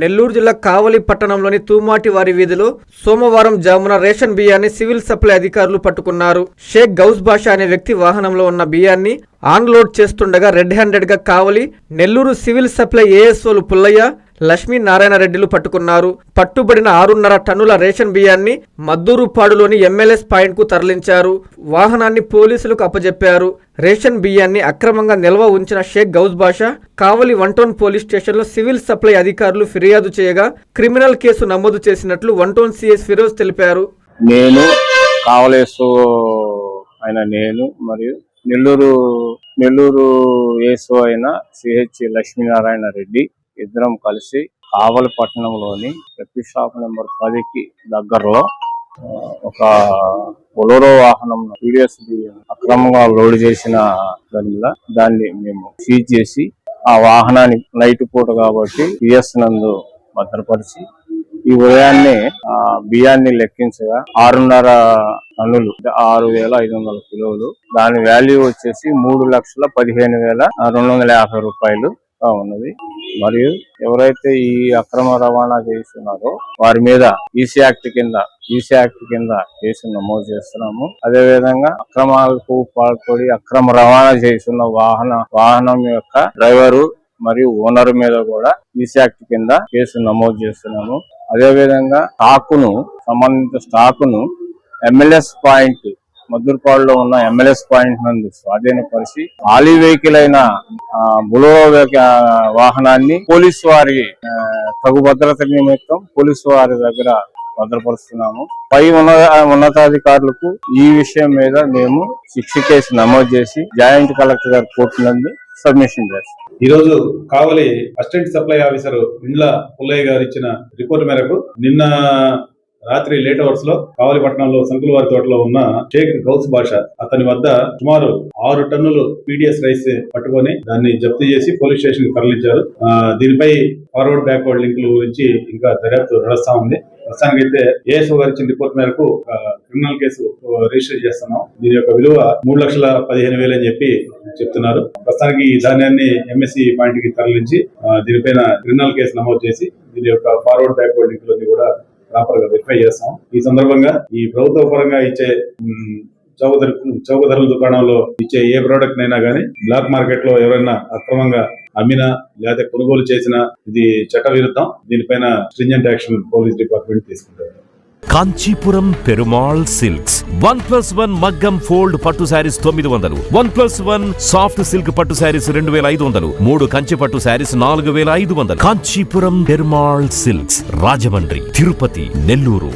నెల్లూరు జిల్లా కావలి పట్టణంలోని తూమాటివారి వీధిలో సోమవారం జామున రేషన్ బియ్యాన్ని సివిల్ సప్లై అధికారులు పట్టుకున్నారు. షేక్ గౌస్ బాషా అనే వ్యక్తి వాహనంలో ఉన్న బియ్యాన్ని ఆన్లోడ్ చేస్తుండగా రెడ్ హ్యాండెడ్ గా కావలి నెల్లూరు సివిల్ సప్లై ఏఎస్ఓలు పుల్లయ్య, లక్ష్మీ నారాయణ రెడ్డిలు పట్టుకున్నారు. పట్టుబడిన 6.5 టన్నుల రేషన్ బియ్యాన్ని మద్దూరుపాడులోని ఎంఎల్ఎస్ పాయింట్ కు తరలించారు. వాహనాన్ని పోలీసులకు అప్పజెప్పారు. రేషన్ బియ్యాన్ని అక్రమంగా నిల్వ ఉంచిన షేక్ గౌస్ బాషా కావలి 1 టౌన్ పోలీస్ స్టేషన్లో సివిల్ సప్లై అధికారులు ఫిర్యాదు చేయగా క్రిమినల్ కేసు నమోదు చేసినట్లు 1 టౌన్ సిఎస్ ఫిరోజ్ తెలిపారు. నేను కావలేసు అయిన నేను మరియు నెల్లూరు ఏసో అయిన సిహెచ్ లక్ష్మీనారాయణ రెడ్డి ఇద్దరం కలిసి కావలి పట్టణంలోని ప్రతి షాప్ నెంబర్ 10కి దగ్గరలో ఒక బొలెరో వాహనం పీడిఎస్ అక్రమంగా లోడ్ చేసిన దాన్ని మేము సీజ్ చేసి ఆ వాహనాన్ని నైట్ పూట కాబట్టి పిఎస్ నందు భద్రపరిచి ఈ ఉదయాన్నే బియ్యాన్ని లెక్కించగా 6.5 టన్నులు 6,500 కిలోలు, దాని వాల్యూ వచ్చేసి 3,15,250 రూపాయలు ఉన్నది. మరియు ఎవరైతే ఈ అక్రమ రవాణా చేస్తున్నారో వారి మీద ఈసీ యాక్ట్ కింద కేసు నమోదు చేస్తున్నాము. అదే విధంగా అక్రమాలకు పాల్పడి అక్రమ రవాణా చేస్తున్న వాహనం యొక్క డ్రైవరు మరియు ఓనర్ మీద కూడా ఈసీ యాక్ట్ కింద కేసు నమోదు చేస్తున్నాము. అదే విధంగా సంబంధిత స్టాకును ఎంఎల్ఎస్ పాయింట్ మద్దూరుపాడులో ఉన్న ఎంఎల్ఎస్ పాయింట్ నందు స్వాధీనపరిచి ఖాళీ వెహికల్ అయిన బొలెరో వాహనాన్ని పోలీసు వారి తగు భద్రత నిమిత్తం పోలీసు వారి దగ్గర భద్రపరుస్తున్నాము. పై ఉన్నతాధికారులకు ఈ విషయం మీద మేము 6 కేసు నమోదు చేసి జాయింట్ కలెక్టర్ గారి కోర్టు నందు సబ్మిషన్ చేస్తాం. ఈ రోజు కావలి అసిస్టెంట్ సప్లై ఆఫీసర్ ఇండ్ల పుల్లయ్య గారు ఇచ్చిన రిపోర్ట్ మేరకు నిన్న రాత్రి లేట్ అవర్స్ లో కావలి పట్టణంలో సంకులవారి తోటలో ఉన్న షేక్ గౌస్ బాషా అతని వద్ద సుమారు 6 టన్నులు పీడిఎస్ రైస్ పట్టుకొని దాన్ని జప్తు చేసి పోలీస్ స్టేషన్ కి తరలించారు. దీనిపై ఫార్వర్డ్ బ్యాక్వర్డ్ లింకుల గురించి ఇంకా దర్యాప్తు నడుస్తా ఉంది. ప్రస్తుతానికైతే ఏఎస్ఓ గారు ఇచ్చిన రిపోర్ట్ మేరకు క్రిమినల్ కేసు రిజిస్టర్ చేస్తున్నాం. దీని యొక్క విలువ 3,15,000 అని చెప్పి చెప్తున్నారు. ప్రస్తుతానికి ఈ ధాన్యాన్ని ఎంఎస్సి పాయింట్ కి తరలించి దీనిపైన క్రిమినల్ కేసు నమోదు చేసి దీని యొక్క ఫార్వర్డ్ బ్యాక్వర్డ్ లింకులన్నీ కూడా ప్రాపర్ గా వెరిఫై చేస్తాం. ఈ సందర్భంగా ఈ ప్రభుత్వ పరంగా ఇచ్చే చౌక ధరల దుకాణంలో ఇచ్చే ఏ ప్రోడక్ట్ అయినా గానీ బ్లాక్ మార్కెట్ లో ఎవరైనా అక్రమంగా అమ్మినా లేదా కొనుగోలు చేసినా ఇది చట్ట విరుద్ధం. దీనిపైన స్ట్రింజెంట్ యాక్షన్ పోలీస్ డిపార్ట్మెంట్ తీసుకుంటారు. కాంచీపురం పెరుమాళ్ సిల్క్స్ 1+1 మగ్గం ఫోల్డ్ పట్టు శారీస్ 900, 1+1 సాఫ్ట్ సిల్క్ పట్టు శారీస్ 2,500, 3 కంచి పట్టు శారీస్ 4,500. కాంచీపురం పెరుమాళ్ సిల్క్స్, రాజమండ్రి, తిరుపతి, నెల్లూరు.